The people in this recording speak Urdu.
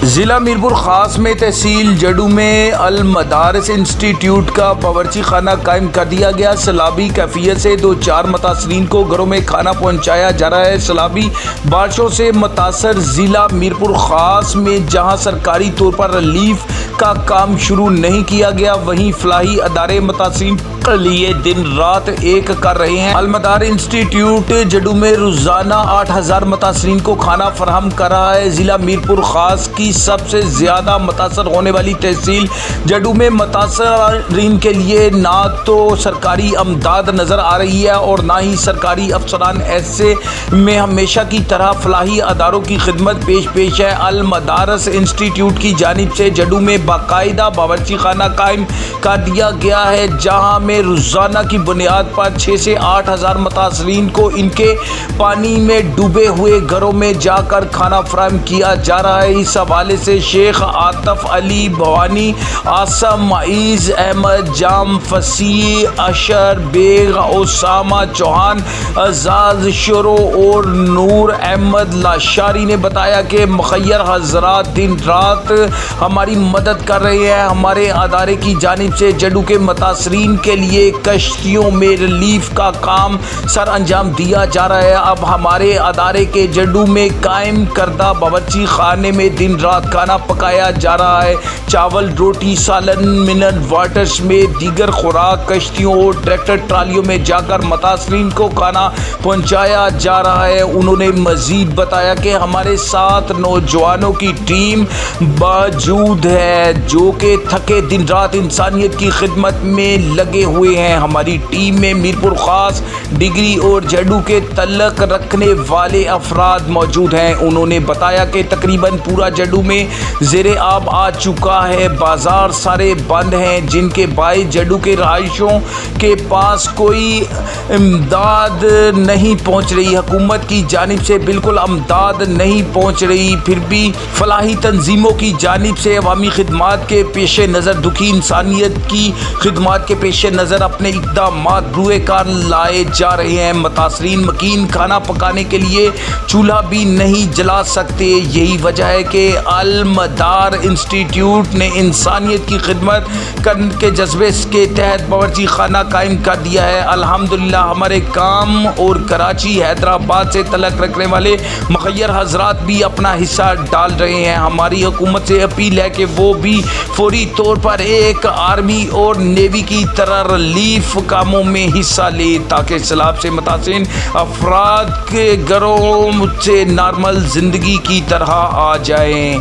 ضلع میرپور خاص میں تحصیل جڈو میں المدارس انسٹیٹیوٹ کا باورچی خانہ قائم کر دیا گیا۔ سیلابی کیفیت سے 2-4 متاثرین کو گھروں میں کھانا پہنچایا جا رہا ہے۔ سیلابی بارشوں سے متاثر ضلع میرپور خاص میں جہاں سرکاری طور پر ریلیف کا کام شروع نہیں کیا گیا، وہیں فلاحی ادارے متاثرین کے لیے دن رات ایک کر رہے ہیں۔ المدار انسٹیٹیوٹ جڈو میں روزانہ 8000 متاثرین کو کھانا فراہم کر رہا ہے۔ ضلع میرپور خاص کی سب سے زیادہ متاثر ہونے والی تحصیل جڈو میں متاثرین کے لیے نہ تو سرکاری امداد نظر آ رہی ہے اور نہ ہی سرکاری افسران ایسے میں ہمیشہ کی طرح فلاحی اداروں کی خدمت پیش ہے۔ المدارس انسٹیٹیوٹ کی جانب سے جڈو میں باقاعدہ باورچی خانہ قائم کر دیا گیا ہے، جہاں میں روزانہ کی بنیاد پر 6 سے 8 ہزار متاثرین کو ان کے پانی میں ڈوبے ہوئے گھروں میں جا کر کھانا فراہم کیا جا رہا ہے۔ اس حوالے سے شیخ عاطف علی بھوانی، آصم معیز، احمد جام فصیح، اشر بیگ، اسامہ چوہان، اعزاز شروع اور نور احمد لاشاری نے بتایا کہ مخیر حضرات دن رات ہماری مدد کر رہے ہیں۔ ہمارے ادارے کی جانب سے جڈو کے متاثرین کے لیے کشتیوں میں ریلیف کا کام سر انجام دیا جا رہا ہے۔ اب ہمارے ادارے کے جڈو میں قائم کردہ باورچی خانے میں دن رات کھانا پکایا جا رہا ہے۔ چاول، روٹی، سالن، منرل واٹر سمیت دیگر خوراک کشتیوں اور ٹریکٹر ٹرالیوں میں جا کر متاثرین کو کھانا پہنچایا جا رہا ہے۔ انہوں نے مزید بتایا کہ ہمارے ساتھ نوجوانوں کی ٹیم موجود ہے جو کہ تھکے دن رات انسانیت کی خدمت میں لگے ہوئے ہیں۔ ہماری ٹیم میں میرپور خاص، ڈگری اور جڈو کے تعلق رکھنے والے افراد موجود ہیں۔ انہوں نے بتایا کہ تقریباً پورا جڈو میں زیر آب آ چکا ہے، بازار سارے بند ہیں، جن کے باعث جڈو کے رہائشیوں کے پاس کوئی امداد نہیں پہنچ رہی۔ حکومت کی جانب سے بالکل امداد نہیں پہنچ رہی، پھر بھی فلاحی تنظیموں کی جانب سے عوامی خدمات کے پیش نظر، دکھی انسانیت کی خدمات کے پیش نظر اپنے اقدامات بروئے کار لائے جا رہے ہیں۔ متاثرین مکین کھانا پکانے کے لیے چولہا بھی نہیں جلا سکتے۔ یہی وجہ ہے کہ المدار انسٹیٹیوٹ نے انسانیت کی خدمت کرنے کے جذبے کے تحت باورچی خانہ قائم کر دیا ہے۔ الحمدللہ ہمارے کام اور کراچی، حیدرآباد سے تعلق رکھنے والے مخیر حضرات بھی اپنا حصہ ڈال رہے ہیں۔ ہماری حکومت سے اپیل ہے کہ وہ بھی فوری طور پر ایک آرمی اور نیوی کی طرح ریلیف کاموں میں حصہ لے تاکہ سیلاب سے متاثر افراد کے گھروں سے نارمل زندگی کی طرح آ جائیں۔